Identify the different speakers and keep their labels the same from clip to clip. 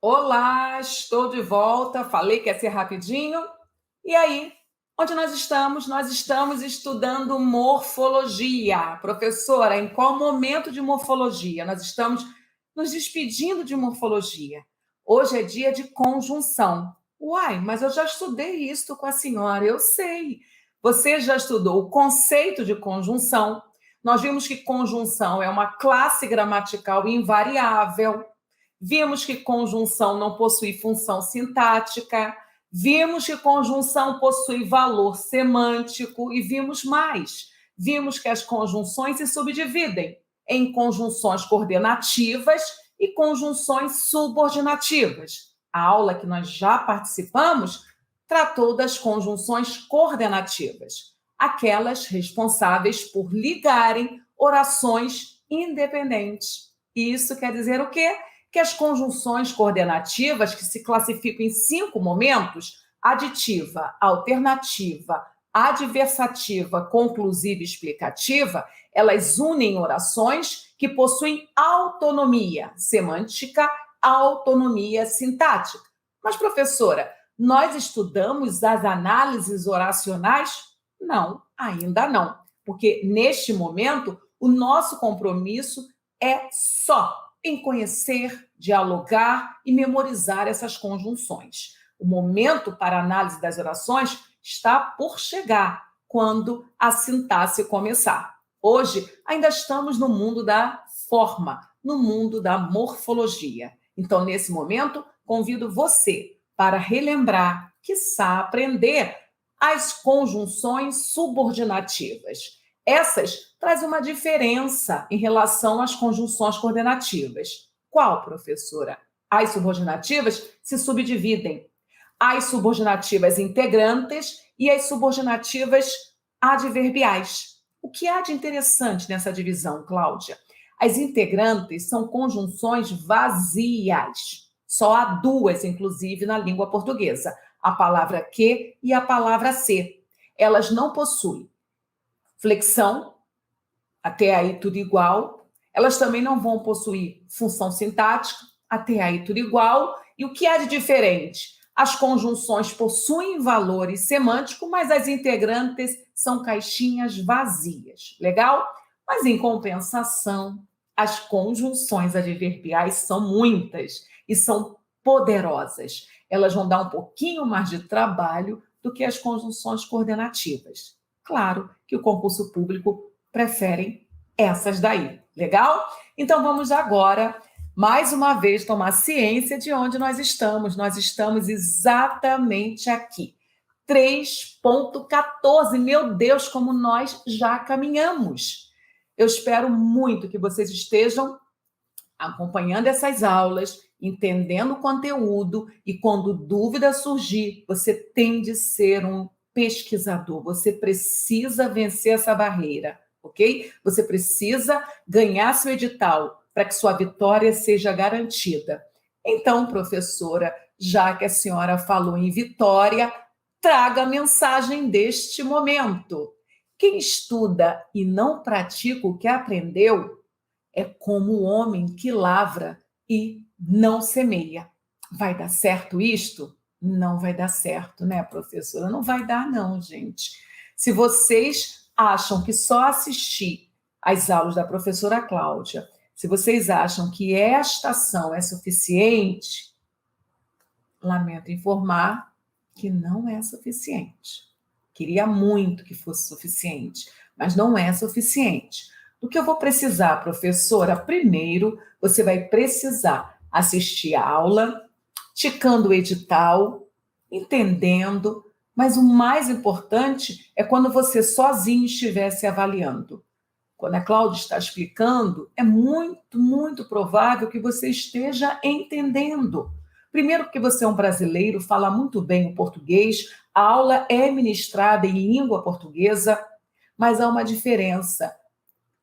Speaker 1: Olá, estou de volta. Falei que ia ser rapidinho. E aí, onde nós estamos? Nós estamos estudando morfologia. Professora, em qual momento de morfologia? Nós estamos nos despedindo de morfologia. Hoje é dia de conjunção. Uai, mas eu já estudei isso com a senhora, eu sei. Você já estudou o conceito de conjunção. Nós vimos que conjunção é uma classe gramatical invariável. Vimos que conjunção não possui função sintática, vimos que conjunção possui valor semântico e vimos mais. Vimos que as conjunções se subdividem em conjunções coordenativas e conjunções subordinativas. A aula que nós já participamos tratou das conjunções coordenativas, aquelas responsáveis por ligarem orações independentes. Isso quer dizer o quê? Que as conjunções coordenativas, que se classificam em 5 momentos, aditiva, alternativa, adversativa, conclusiva e explicativa, elas unem orações que possuem autonomia semântica, autonomia sintática. Mas, professora, nós estudamos as análises oracionais? Não, ainda não, porque neste momento o nosso compromisso é só em conhecer, dialogar e memorizar essas conjunções. O momento para a análise das orações está por chegar, quando a sintaxe começar. Hoje, ainda estamos no mundo da forma, no mundo da morfologia. Então, nesse momento, convido você para relembrar, quiçá aprender as conjunções subordinativas. Essas trazem uma diferença em relação às conjunções coordenativas. Qual, professora? As subordinativas se subdividem. As subordinativas integrantes e as subordinativas adverbiais. O que há de interessante nessa divisão, Cláudia? As integrantes são conjunções vazias. Só há duas, inclusive, na língua portuguesa: a palavra que e a palavra se. Elas não possuem flexão, até aí tudo igual. Elas também não vão possuir função sintática, até aí tudo igual. E o que há de diferente? As conjunções possuem valores semânticos, mas as integrantes são caixinhas vazias. Legal? Mas, em compensação, as conjunções adverbiais são muitas e são poderosas. Elas vão dar um pouquinho mais de trabalho do que as conjunções coordenativas. Claro que o concurso público prefere essas daí. Legal? Então vamos agora, mais uma vez, tomar ciência de onde nós estamos. Nós estamos exatamente aqui. 3.14. Meu Deus, como nós já caminhamos. Eu espero muito que vocês estejam acompanhando essas aulas, entendendo o conteúdo, e quando dúvida surgir, você tem de ser um pesquisador, você precisa vencer essa barreira, ok? Você precisa ganhar seu edital para que sua vitória seja garantida. Então, professora, já que a senhora falou em vitória, traga a mensagem deste momento. Quem estuda e não pratica o que aprendeu é como o homem que lavra e não semeia. Vai dar certo isto? Não vai dar certo, né, professora? Não vai dar, não, gente. Se vocês acham que só assistir às aulas da professora Cláudia, se vocês acham que esta ação é suficiente, lamento informar que não é suficiente. Queria muito que fosse suficiente, mas não é suficiente. Do que eu vou precisar, professora? Primeiro, você vai precisar assistir a aula, ticando o edital, entendendo, mas o mais importante é quando você sozinho estiver se avaliando. Quando a Cláudia está explicando, é muito, muito provável que você esteja entendendo. Primeiro, porque você é um brasileiro, fala muito bem o português, a aula é ministrada em língua portuguesa, mas há uma diferença: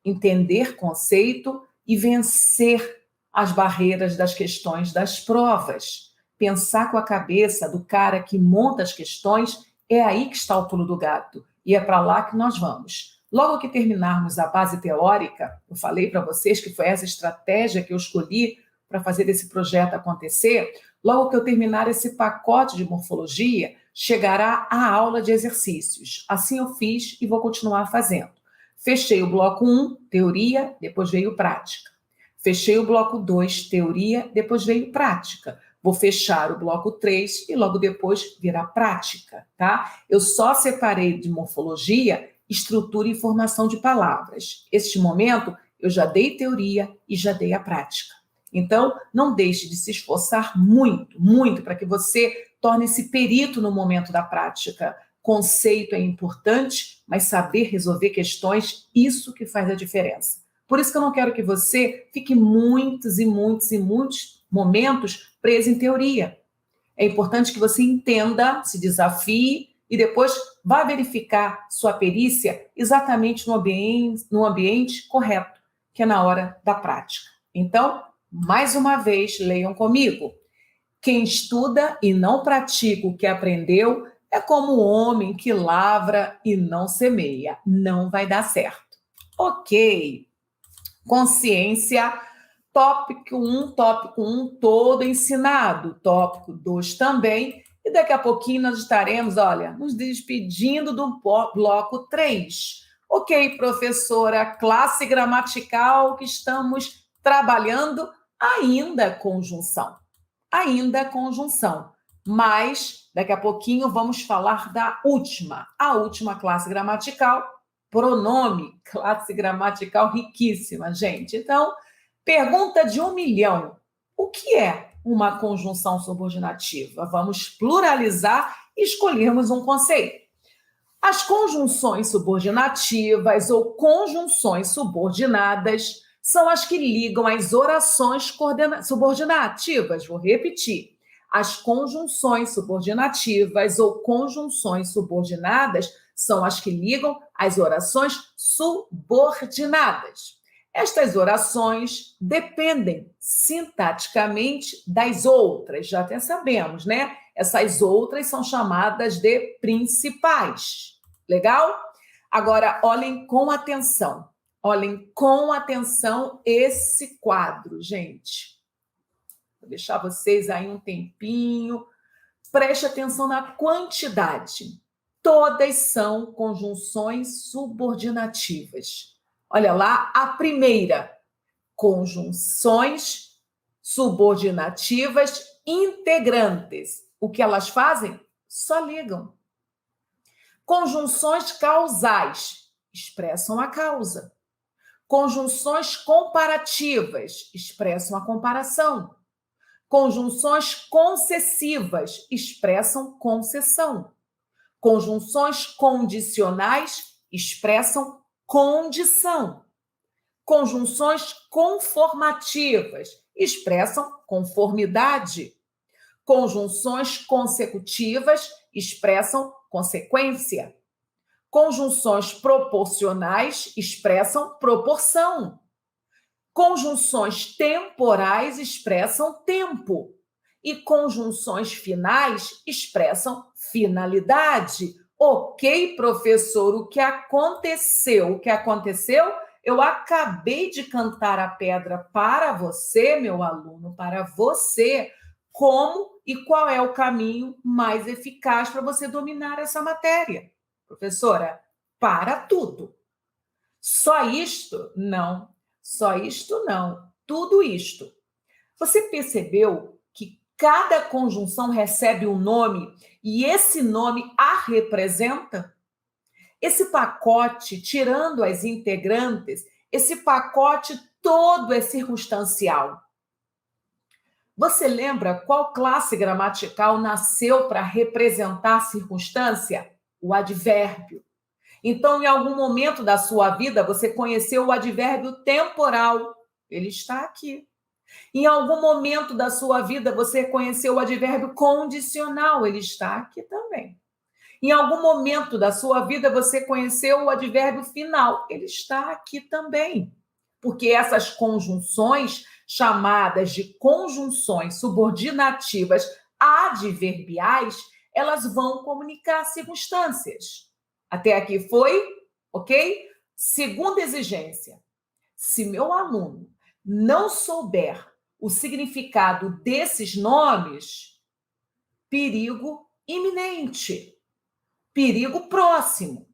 Speaker 1: entender conceito e vencer as barreiras das questões das provas. Pensar com a cabeça do cara que monta as questões, é aí que está o pulo do gato, e é para lá que nós vamos. Logo que terminarmos a base teórica, eu falei para vocês que foi essa estratégia que eu escolhi para fazer esse projeto acontecer, logo que eu terminar esse pacote de morfologia, chegará a aula de exercícios. Assim eu fiz e vou continuar fazendo. Fechei o bloco 1, teoria, depois veio prática. Fechei o bloco 2, teoria, depois veio prática. Vou fechar o bloco 3 e logo depois virá prática, tá? Eu só separei de morfologia, estrutura e formação de palavras. Este momento, eu já dei teoria e já dei a prática. Então, não deixe de se esforçar muito, muito, para que você torne-se perito no momento da prática. Conceito é importante, mas saber resolver questões, isso que faz a diferença. Por isso que eu não quero que você fique muitos momentos preso em teoria. É importante que você entenda, se desafie e depois vá verificar sua perícia exatamente no ambiente correto, que é na hora da prática. Então, mais uma vez, leiam comigo. Quem estuda e não pratica o que aprendeu é como o homem que lavra e não semeia. Não vai dar certo. Ok. Consciência, tópico 1 todo ensinado, tópico 2 também, e daqui a pouquinho nós estaremos, olha, nos despedindo do bloco 3. Ok, professora, classe gramatical que estamos trabalhando, ainda conjunção, mas daqui a pouquinho vamos falar da a última classe gramatical, pronome, classe gramatical riquíssima, gente. Então, pergunta de 1 milhão. O que é uma conjunção subordinativa? Vamos pluralizar e escolhermos um conceito. As conjunções subordinativas ou conjunções subordinadas são as que ligam as orações subordinativas. Vou repetir. As conjunções subordinativas ou conjunções subordinadas são as que ligam as orações subordinadas. Estas orações dependem sintaticamente das outras, já até sabemos, né? Essas outras são chamadas de principais. Legal? Agora, olhem com atenção esse quadro, gente. Vou deixar vocês aí um tempinho. Preste atenção na quantidade. Todas são conjunções subordinativas. Olha lá, a primeira, conjunções subordinativas integrantes. O que elas fazem? Só ligam. Conjunções causais expressam a causa. Conjunções comparativas expressam a comparação. Conjunções concessivas expressam concessão. Conjunções condicionais expressam condição. Conjunções conformativas expressam conformidade. Conjunções consecutivas expressam consequência. Conjunções proporcionais expressam proporção. Conjunções temporais expressam tempo. E conjunções finais expressam finalidade. Ok, professor, o que aconteceu? Eu acabei de cantar a pedra para você, meu aluno, para você, como e qual é o caminho mais eficaz para você dominar essa matéria. Professora, para tudo. Só isto? Não. Só isto não. Tudo isto. Você percebeu que cada conjunção recebe um nome e esse nome a representa? Esse pacote, tirando as integrantes, esse pacote todo é circunstancial. Você lembra qual classe gramatical nasceu para representar a circunstância? O advérbio. Então, em algum momento da sua vida, você conheceu o advérbio temporal. Ele está aqui. Em algum momento da sua vida, você conheceu o advérbio condicional. Ele está aqui também. Em algum momento da sua vida, você conheceu o advérbio final. Ele está aqui também. Porque essas conjunções, chamadas de conjunções subordinativas adverbiais, elas vão comunicar circunstâncias. Até aqui foi, ok? Segunda exigência. Se meu aluno não souber o significado desses nomes, perigo iminente, perigo próximo.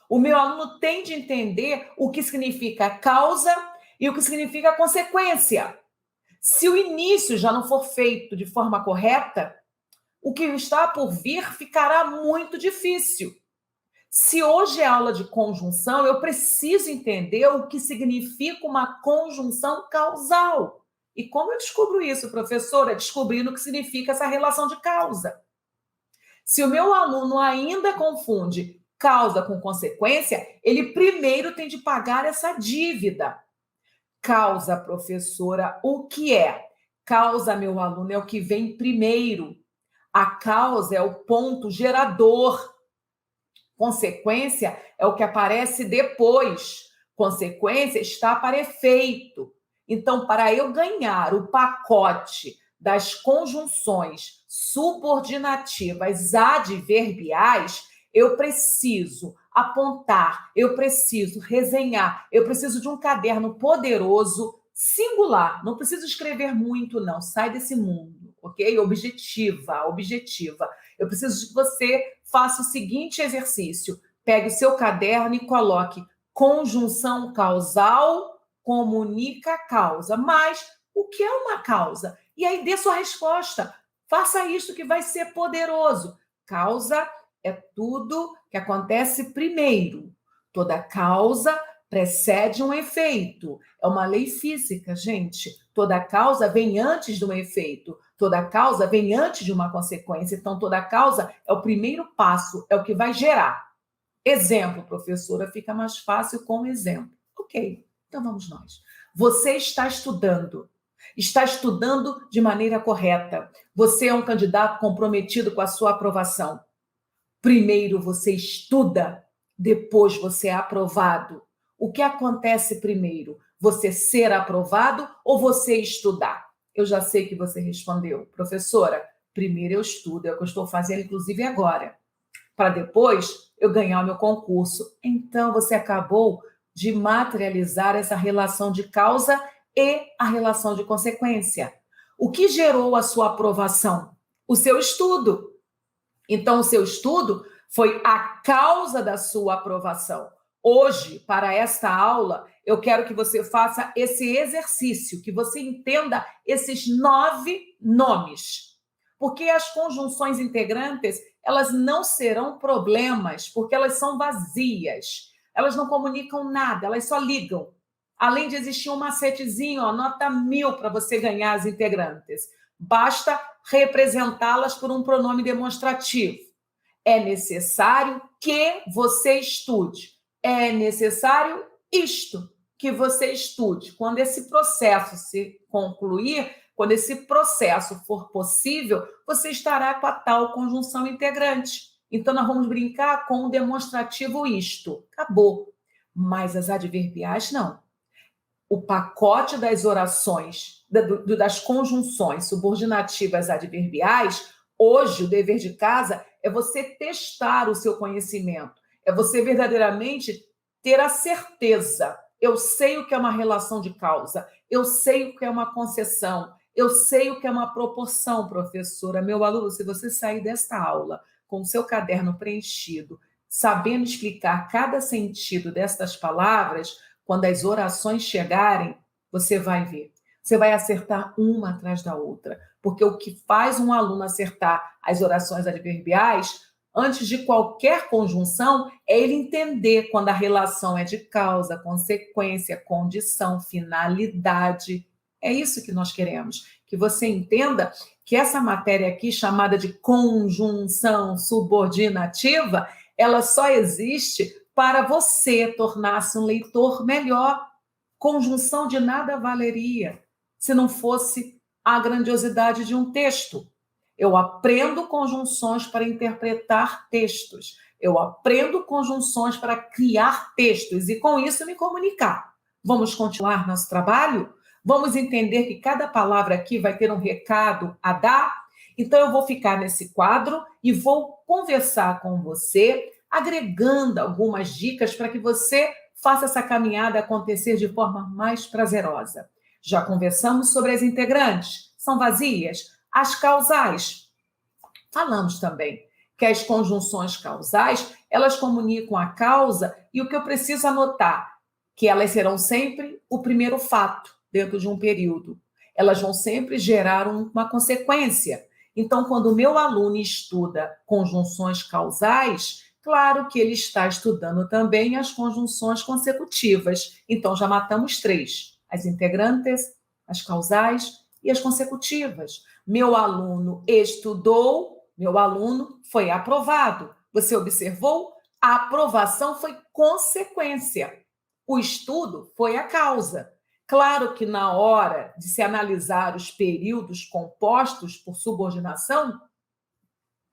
Speaker 1: O meu aluno tem de entender o que significa causa e o que significa consequência. Se o início já não for feito de forma correta, o que está por vir ficará muito difícil. Se hoje é aula de conjunção, eu preciso entender o que significa uma conjunção causal. E como eu descubro isso, professora? Descobrindo o que significa essa relação de causa. Se o meu aluno ainda confunde causa com consequência, ele primeiro tem de pagar essa dívida. Causa, professora, o que é? Causa, meu aluno, é o que vem primeiro. A causa é o ponto gerador. Consequência é o que aparece depois. Consequência está para efeito. Então, para eu ganhar o pacote das conjunções subordinativas adverbiais, eu preciso apontar, eu preciso resenhar, eu preciso de um caderno poderoso, singular. Não preciso escrever muito, não. Sai desse mundo, ok? Objetiva, objetiva. Eu preciso que você faça o seguinte exercício. Pegue o seu caderno e coloque conjunção causal comunica causa. Mas o que é uma causa? E aí dê sua resposta. Faça isso que vai ser poderoso. Causa é tudo que acontece primeiro. Toda causa precede um efeito. É uma lei física, gente. Toda causa vem antes de um efeito. Toda causa vem antes de uma consequência. Então, toda causa é o primeiro passo, é o que vai gerar. Exemplo, professora, fica mais fácil com exemplo. Ok, então vamos nós. Você está estudando de maneira correta. Você é um candidato comprometido com a sua aprovação. Primeiro você estuda, depois você é aprovado. O que acontece primeiro? Você ser aprovado ou você estudar? Eu já sei que você respondeu, professora, primeiro eu estudo, é o que eu estou fazendo, inclusive agora, para depois eu ganhar o meu concurso. Então, você acabou de materializar essa relação de causa e a relação de consequência. O que gerou a sua aprovação? O seu estudo. Então, o seu estudo foi a causa da sua aprovação. Hoje, para esta aula, eu quero que você faça esse exercício, que você entenda esses 9 nomes. Porque as conjunções integrantes, elas não serão problemas, porque elas são vazias. Elas não comunicam nada, elas só ligam. Além de existir um macetezinho, ó, nota 1000 para você ganhar as integrantes. Basta representá-las por um pronome demonstrativo. É necessário que você estude. É necessário isto, que você estude. Quando esse processo se concluir, quando esse processo for possível, você estará com a tal conjunção integrante. Então, nós vamos brincar com o demonstrativo isto. Acabou. Mas as adverbiais, não. O pacote das orações, das conjunções subordinativas adverbiais, hoje o dever de casa é você testar o seu conhecimento, é você verdadeiramente ter a certeza. Eu sei o que é uma relação de causa, eu sei o que é uma concessão, eu sei o que é uma proporção, professora. Meu aluno, se você sair desta aula com o seu caderno preenchido, sabendo explicar cada sentido destas palavras, quando as orações chegarem, você vai ver. Você vai acertar uma atrás da outra. Porque o que faz um aluno acertar as orações adverbiais, antes de qualquer conjunção, é ele entender quando a relação é de causa, consequência, condição, finalidade. É isso que nós queremos. Que você entenda que essa matéria aqui, chamada de conjunção subordinativa, ela só existe para você tornar-se um leitor melhor. Conjunção de nada valeria se não fosse a grandiosidade de um texto. Eu aprendo conjunções para interpretar textos. Eu aprendo conjunções para criar textos e, com isso, me comunicar. Vamos continuar nosso trabalho? Vamos entender que cada palavra aqui vai ter um recado a dar? Então, eu vou ficar nesse quadro e vou conversar com você, agregando algumas dicas para que você faça essa caminhada acontecer de forma mais prazerosa. Já conversamos sobre as integrantes, são vazias, as causais. Falamos também que as conjunções causais, elas comunicam a causa e o que eu preciso anotar, que elas serão sempre o primeiro fato dentro de um período. Elas vão sempre gerar uma consequência. Então, quando o meu aluno estuda conjunções causais, claro que ele está estudando também as conjunções consecutivas. Então, já matamos 3: as integrantes, as causais e as consecutivas. Meu aluno estudou, meu aluno foi aprovado. Você observou? A aprovação foi consequência. O estudo foi a causa. Claro que na hora de se analisar os períodos compostos por subordinação,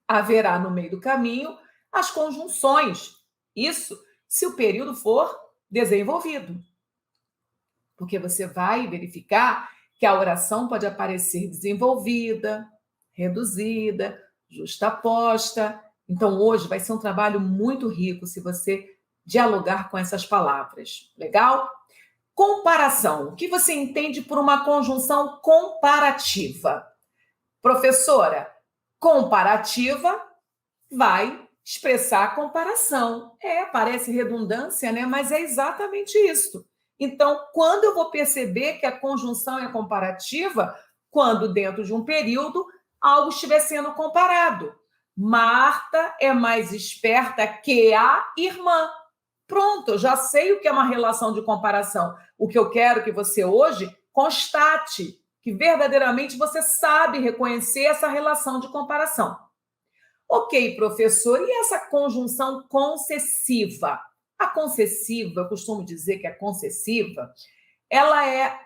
Speaker 1: haverá no meio do caminho as conjunções. Isso se o período for desenvolvido. Porque você vai verificar que a oração pode aparecer desenvolvida, reduzida, justaposta. Então, hoje vai ser um trabalho muito rico se você dialogar com essas palavras. Legal? Comparação. O que você entende por uma conjunção comparativa? Professora, comparativa vai expressar a comparação. Parece redundância, né? Mas é exatamente isso. Então, quando eu vou perceber que a conjunção é comparativa? Quando, dentro de um período, algo estiver sendo comparado. Marta é mais esperta que a irmã. Pronto, eu já sei o que é uma relação de comparação. O que eu quero que você hoje constate que verdadeiramente você sabe reconhecer essa relação de comparação. Ok, professor, e essa conjunção concessiva? A concessiva, eu costumo dizer que a concessiva, ela é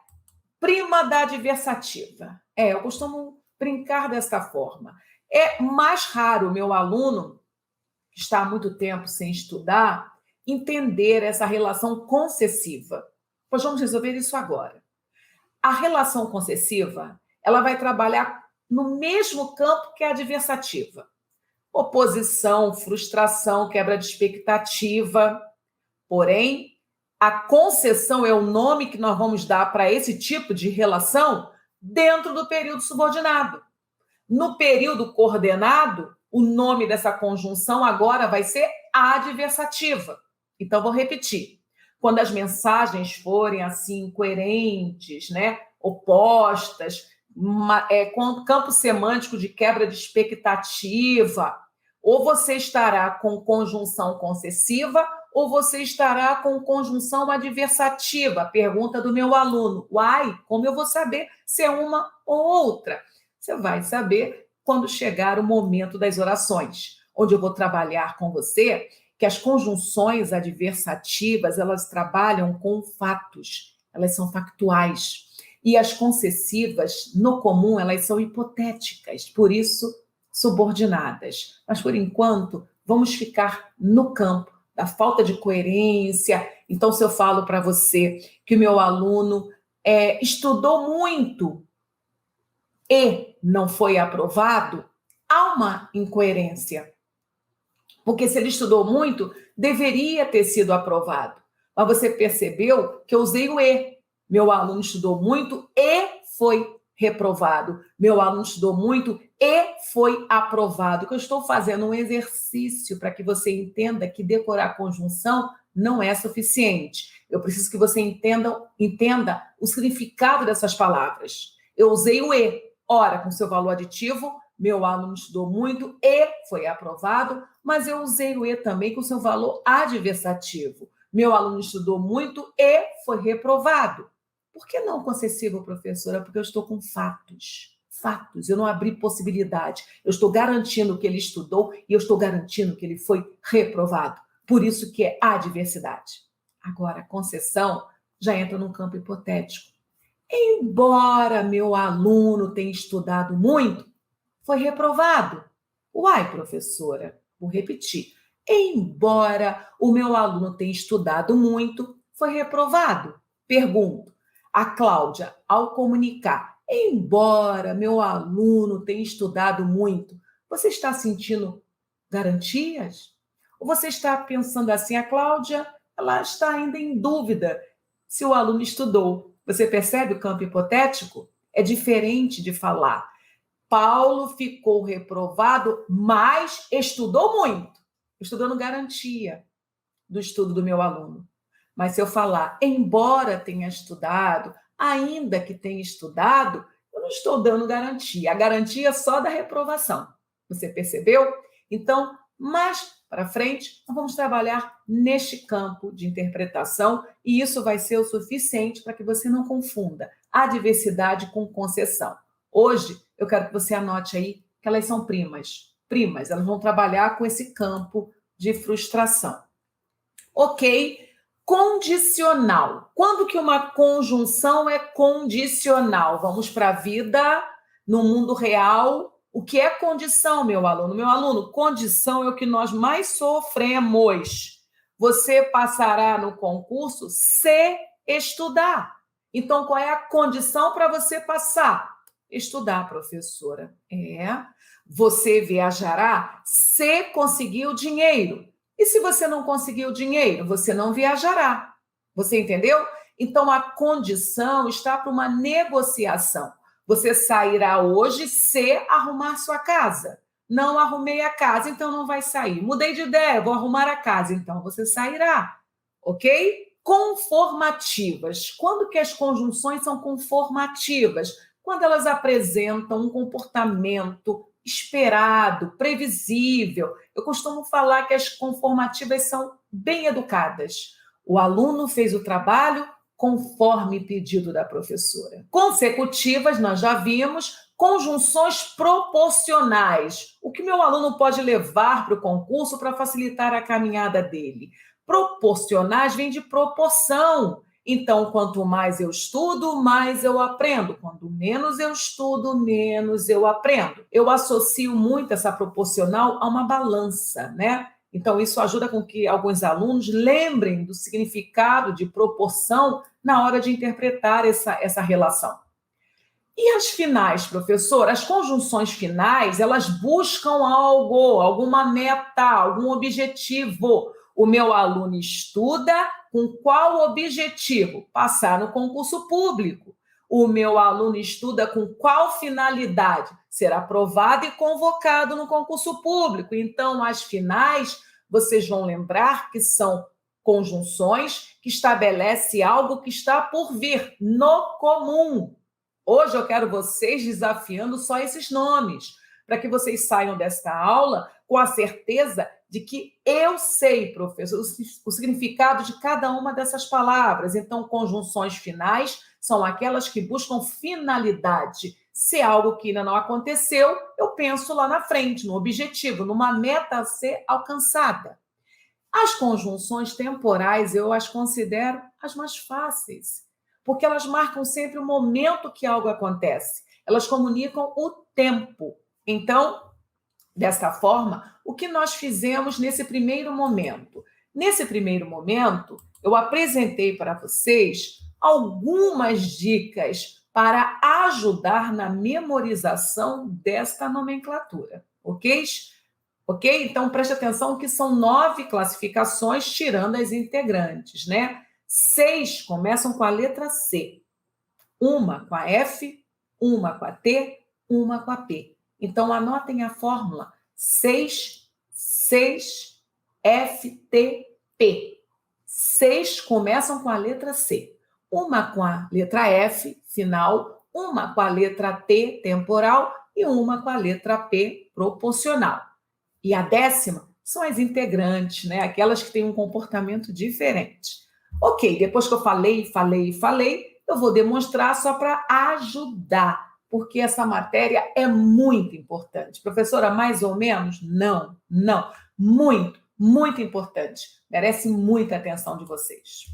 Speaker 1: prima da adversativa. Eu costumo brincar desta forma. É mais raro o meu aluno, que está há muito tempo sem estudar, entender essa relação concessiva. Pois vamos resolver isso agora. A relação concessiva, ela vai trabalhar no mesmo campo que a adversativa. Oposição, frustração, quebra de expectativa. Porém, a concessão é o nome que nós vamos dar para esse tipo de relação dentro do período subordinado. No período coordenado, o nome dessa conjunção agora vai ser adversativa. Então, vou repetir. Quando as mensagens forem assim, incoerentes, né? Opostas, com campo semântico de quebra de expectativa, ou você estará com conjunção concessiva, ou você estará com conjunção adversativa. Pergunta do meu aluno. Uai, como eu vou saber se é uma ou outra? Você vai saber quando chegar o momento das orações, onde eu vou trabalhar com você que as conjunções adversativas, elas trabalham com fatos, elas são factuais. E as concessivas, no comum, elas são hipotéticas, por isso, subordinadas. Mas, por enquanto, vamos ficar no campo da falta de coerência. Então, se eu falo para você que o meu aluno estudou muito e não foi aprovado, há uma incoerência. Porque se ele estudou muito, deveria ter sido aprovado. Mas você percebeu que eu usei o e. Meu aluno estudou muito e foi reprovado. Meu aluno estudou muito e foi aprovado. Que eu estou fazendo um exercício para que você entenda que decorar a conjunção não é suficiente. Eu preciso que você entenda o significado dessas palavras. Eu usei o e. Ora, com seu valor aditivo, meu aluno estudou muito e foi aprovado, mas eu usei o e também com seu valor adversativo. Meu aluno estudou muito e foi reprovado. Por que não concessivo, professora? Porque eu estou com fatos. Fatos, eu não abri possibilidade. Eu estou garantindo que ele estudou e eu estou garantindo que ele foi reprovado. Por isso que é adversidade. Agora, a concessão já entra num campo hipotético. Embora meu aluno tenha estudado muito, foi reprovado. Uai, professora, vou repetir. Embora o meu aluno tenha estudado muito, foi reprovado. Pergunto. A Cláudia, ao comunicar, embora meu aluno tenha estudado muito, você está sentindo garantias? Ou você está pensando assim, a Cláudia, ela está ainda em dúvida se o aluno estudou. Você percebe o campo hipotético? É diferente de falar. Paulo ficou reprovado, mas estudou muito. Estou dando garantia do estudo do meu aluno. Mas se eu falar, embora tenha estudado, ainda que tenha estudado, eu não estou dando garantia. A garantia é só da reprovação. Você percebeu? Então, mais para frente, nós vamos trabalhar neste campo de interpretação e isso vai ser o suficiente para que você não confunda adversidade com concessão. Hoje, eu quero que você anote aí que elas são primas. Primas, elas vão trabalhar com esse campo de frustração. Ok, condicional. Quando que uma conjunção é condicional? Vamos para a vida no mundo real. O que é condição, meu aluno? Meu aluno, condição é o que nós mais sofremos. Você passará no concurso se estudar. Então, qual é a condição para você passar? Estudar, professora. Você viajará se conseguir o dinheiro. E se você não conseguir o dinheiro, você não viajará. Você entendeu? Então, a condição está para uma negociação. Você sairá hoje se arrumar sua casa. Não arrumei a casa, então não vai sair. Mudei de ideia, vou arrumar a casa, então você sairá. Ok? Conformativas. Quando que as conjunções são conformativas? Quando elas apresentam um comportamento esperado, previsível. Eu costumo falar que as conformativas são bem educadas. O aluno fez o trabalho conforme pedido da professora. Consecutivas, nós já vimos, conjunções proporcionais. O que meu aluno pode levar para o concurso para facilitar a caminhada dele? Proporcionais vem de proporção. Então, quanto mais eu estudo, mais eu aprendo. Quanto menos eu estudo, menos eu aprendo. Eu associo muito essa proporcional a uma balança, né? Então, isso ajuda com que alguns alunos lembrem do significado de proporção na hora de interpretar essa relação. E as finais, professor? As conjunções finais, elas buscam algo, alguma meta, algum objetivo. O meu aluno estuda com qual objetivo? Passar no concurso público. O meu aluno estuda com qual finalidade? Ser aprovado e convocado no concurso público. Então, as finais, vocês vão lembrar que são conjunções que estabelecem algo que está por vir, no comum. Hoje eu quero vocês desafiando só esses nomes, para que vocês saiam desta aula com a certeza de que eu sei, professor, o significado de cada uma dessas palavras. Então, conjunções finais são aquelas que buscam finalidade. Se algo que ainda não aconteceu, eu penso lá na frente, no objetivo, numa meta a ser alcançada. As conjunções temporais eu as considero as mais fáceis, porque elas marcam sempre o momento que algo acontece. Elas comunicam o tempo. Então, desta forma, o que nós fizemos nesse primeiro momento? Nesse primeiro momento, eu apresentei para vocês algumas dicas para ajudar na memorização desta nomenclatura, ok? Ok? Então, preste atenção que são 9 classificações, tirando as integrantes, né? 6 começam com a letra C. Uma com a F, uma com a T, uma com a P. Então, anotem a fórmula 6, 6, F, T, P. 6 começam com a letra C. Uma com a letra F, final, uma com a letra T, temporal, e uma com a letra P, proporcional. E a 10ª são as integrantes, né? Aquelas que têm um comportamento diferente. Ok, depois que eu falei, eu vou demonstrar só para ajudar, porque essa matéria é muito importante. Professora, mais ou menos? Não. Muito, muito importante. Merece muita atenção de vocês.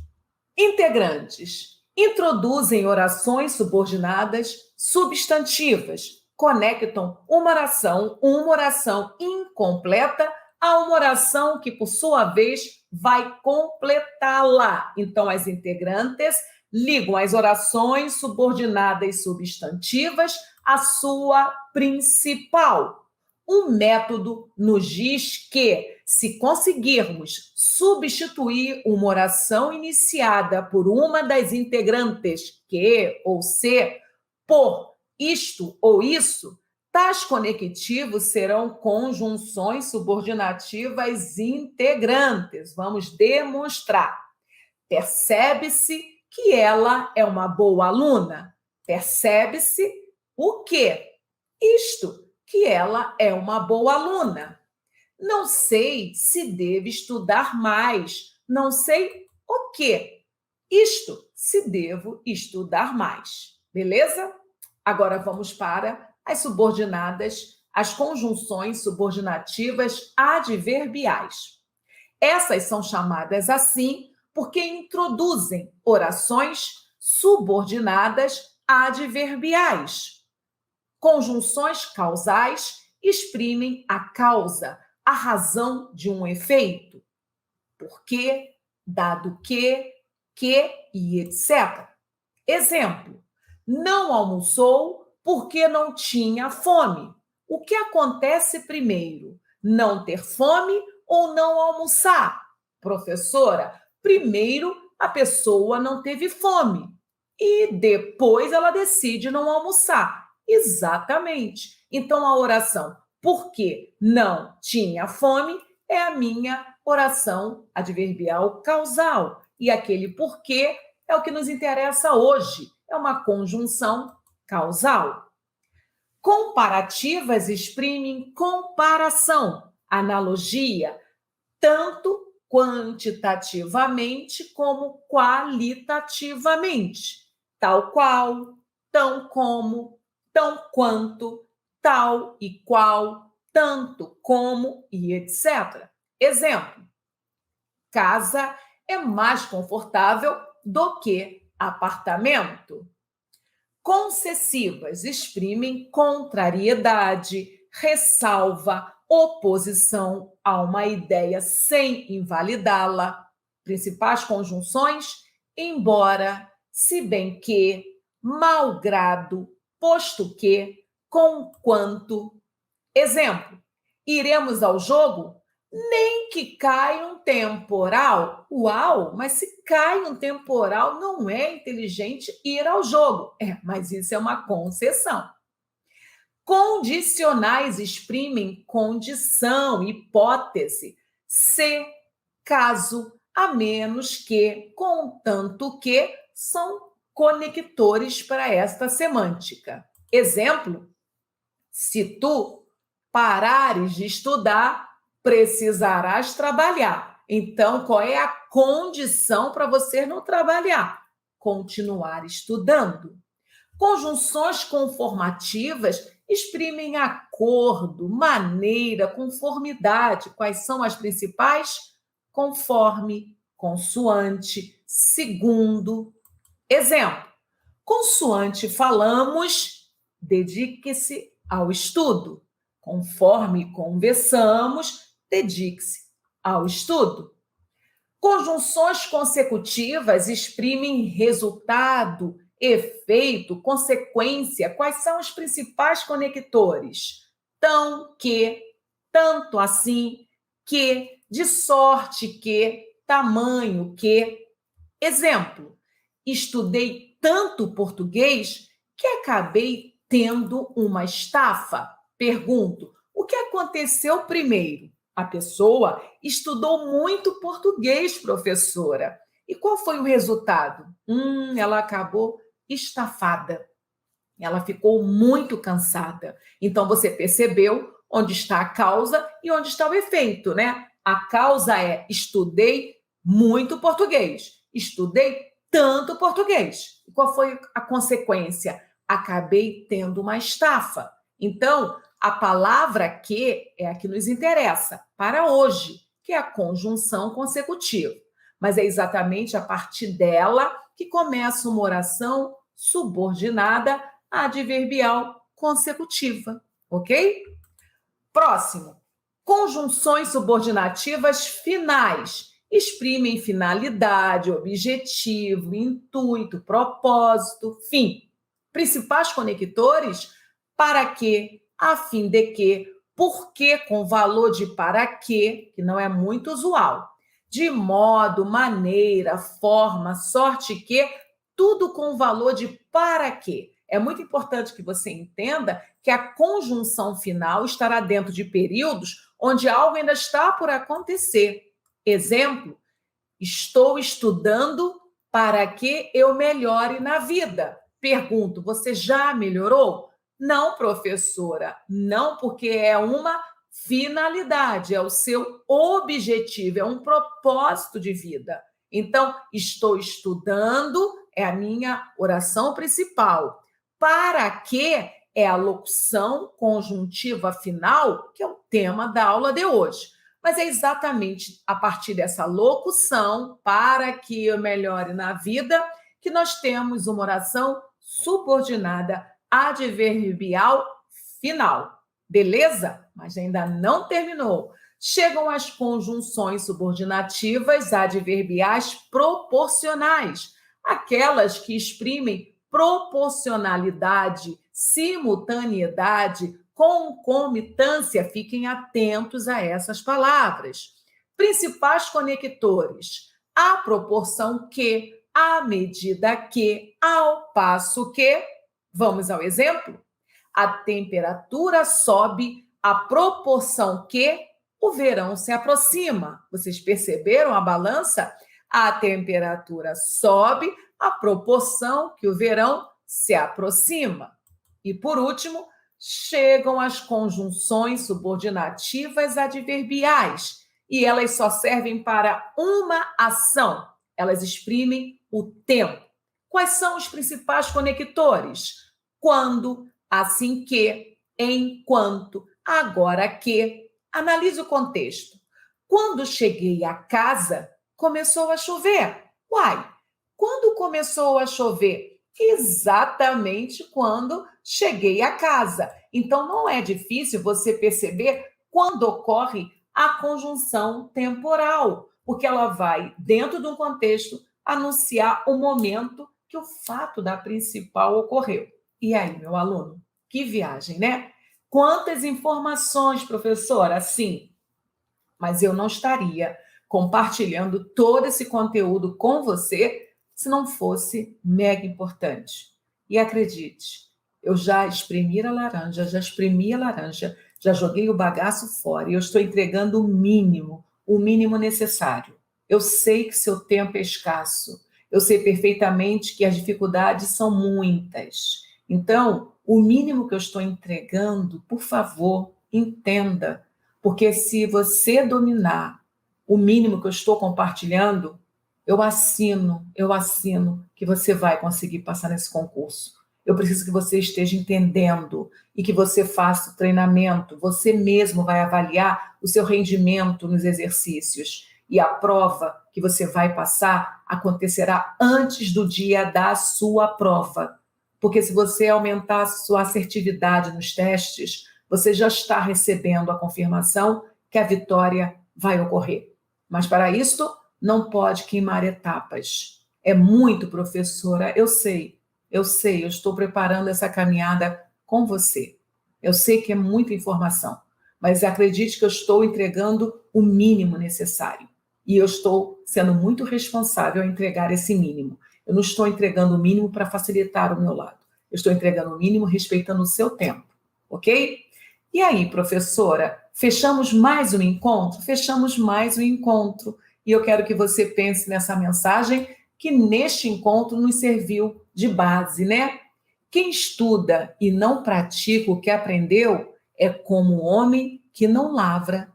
Speaker 1: Integrantes. Introduzem orações subordinadas substantivas. Conectam uma oração incompleta a uma oração que, por sua vez, vai completá-la. Então, as integrantes ligam as orações subordinadas substantivas à sua principal. Um método nos diz que, se conseguirmos substituir uma oração iniciada por uma das integrantes que ou se por isto ou isso, tais conectivos serão conjunções subordinativas integrantes. Vamos demonstrar. Percebe-se que ela é uma boa aluna. Percebe-se o quê? Isto, que ela é uma boa aluna. Não sei se deve estudar mais. Não sei o quê. Isto, se devo estudar mais. Beleza? Agora vamos para as subordinadas, as conjunções subordinativas adverbiais. Essas são chamadas assim porque introduzem orações subordinadas adverbiais. Conjunções causais exprimem a causa, a razão de um efeito. Porque, dado que e etc. Exemplo: não almoçou porque não tinha fome. O que acontece primeiro? Não ter fome ou não almoçar? Professora, primeiro a pessoa não teve fome e depois ela decide não almoçar. Exatamente. Então a oração porque não tinha fome é a minha oração adverbial causal. E aquele porquê é o que nos interessa hoje. É uma conjunção causal. Comparativas exprimem comparação, analogia, tanto quantitativamente como qualitativamente. Tal qual, tão como, tão quanto, tal e qual, tanto como e etc. Exemplo: casa é mais confortável do que apartamento. Concessivas exprimem contrariedade, ressalva, oposição a uma ideia sem invalidá-la. Principais conjunções: embora, se bem que, malgrado, posto que, conquanto. Exemplo: iremos ao jogo? Nem que caia um temporal. Uau, mas se cai um temporal, não é inteligente ir ao jogo. Mas isso é uma concessão. Condicionais exprimem condição, hipótese, se, caso, a menos que, contanto que, são conectores para esta semântica. Exemplo: se tu parares de estudar, precisarás trabalhar. Então, qual é a condição para você não trabalhar? Continuar estudando. Conjunções conformativas exprimem acordo, maneira, conformidade. Quais são as principais? Conforme, consoante, segundo. Exemplo: consoante falamos, dedique-se ao estudo. Conforme conversamos, dedique-se ao estudo. Conjunções consecutivas exprimem resultado, efeito, consequência. Quais são os principais conectores? Tão que, tanto assim, que, de sorte que, tamanho que. Exemplo: estudei tanto português que acabei tendo uma estafa. Pergunto: o que aconteceu primeiro? A pessoa estudou muito português, professora. E qual foi o resultado? Ela acabou estafada. Ela ficou muito cansada. Então, você percebeu onde está a causa e onde está o efeito, né? A causa é: estudei muito português. Estudei tanto português. E qual foi a consequência? Acabei tendo uma estafa. Então, a palavra que é a que nos interessa para hoje, que é a conjunção consecutiva. Mas é exatamente a partir dela que começa uma oração subordinada adverbial consecutiva, ok? Próximo. Conjunções subordinativas finais exprimem finalidade, objetivo, intuito, propósito, fim. Principais conectores: para que, a fim de que, por que com valor de para quê, que não é muito usual. De modo, maneira, forma, sorte que, tudo com valor de para quê. É muito importante que você entenda que a conjunção final estará dentro de períodos onde algo ainda está por acontecer. Exemplo, estou estudando para que eu melhore na vida. Pergunto, você já melhorou? Não, professora, não, porque é uma finalidade, é o seu objetivo, é um propósito de vida. Então, estou estudando é a minha oração principal. Para que é a locução conjuntiva final, que é o tema da aula de hoje. Mas é exatamente a partir dessa locução, para que eu melhore na vida, que nós temos uma oração subordinada adverbial final. Beleza? Mas ainda não terminou. Chegam as conjunções subordinativas adverbiais proporcionais, aquelas que exprimem proporcionalidade, simultaneidade, concomitância. Fiquem atentos a essas palavras. Principais conectores: à proporção que, à medida que, ao passo que. Vamos ao exemplo? A temperatura sobe à proporção que o verão se aproxima. Vocês perceberam a balança? A temperatura sobe à proporção que o verão se aproxima. E, por último, chegam as conjunções subordinativas adverbiais, e elas só servem para uma ação. Elas exprimem o tempo. Quais são os principais conectores? Quando, assim que, enquanto, agora que. Analise o contexto. Quando cheguei a casa, começou a chover. Uai, quando começou a chover? Exatamente quando cheguei a casa. Então, não é difícil você perceber quando ocorre a conjunção temporal, porque ela vai, dentro de um contexto, anunciar o momento que o fato da principal ocorreu. E aí, meu aluno? Que viagem, né? Quantas informações, professora? Sim, mas eu não estaria compartilhando todo esse conteúdo com você se não fosse mega importante. E acredite, eu já espremi a laranja, já joguei o bagaço fora e eu estou entregando o mínimo necessário. Eu sei que seu tempo é escasso, eu sei perfeitamente que as dificuldades são muitas. Então, o mínimo que eu estou entregando, por favor, entenda, porque se você dominar o mínimo que eu estou compartilhando, eu assino que você vai conseguir passar nesse concurso. Eu preciso que você esteja entendendo e que você faça o treinamento. Você mesmo vai avaliar o seu rendimento nos exercícios. E a prova que você vai passar acontecerá antes do dia da sua prova. Porque se você aumentar a sua assertividade nos testes, você já está recebendo a confirmação que a vitória vai ocorrer. Mas para isso, não pode queimar etapas. É muito, professora, eu sei, eu estou preparando essa caminhada com você. Eu sei que é muita informação, mas acredite que eu estou entregando o mínimo necessário. E eu estou sendo muito responsável a entregar esse mínimo. Eu não estou entregando o mínimo para facilitar o meu lado. Eu estou entregando o mínimo respeitando o seu tempo, ok? E aí, professora, fechamos mais um encontro? Fechamos mais um encontro. E eu quero que você pense nessa mensagem que neste encontro nos serviu de base, né? Quem estuda e não pratica o que aprendeu é como um homem que não lavra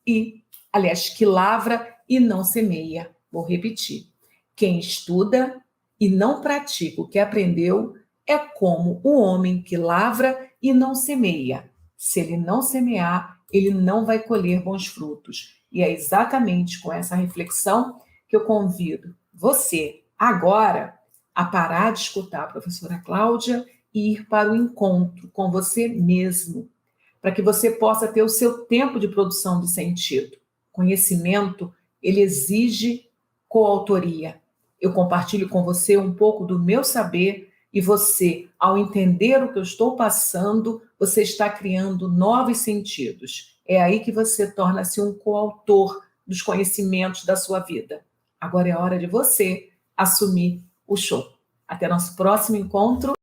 Speaker 1: que lavra e não semeia. Vou repetir. Quem estuda e não pratica o que aprendeu é como o homem que lavra e não semeia. Se ele não semear, ele não vai colher bons frutos. E é exatamente com essa reflexão que eu convido você agora a parar de escutar a professora Cláudia e ir para o encontro com você mesmo, para que você possa ter o seu tempo de produção de sentido. Conhecimento, ele exige coautoria. Eu compartilho com você um pouco do meu saber E você, ao entender o que eu estou passando, você está criando novos sentidos. É aí que você torna-se um coautor dos conhecimentos da sua vida. Agora é hora de você assumir o show. Até nosso próximo encontro.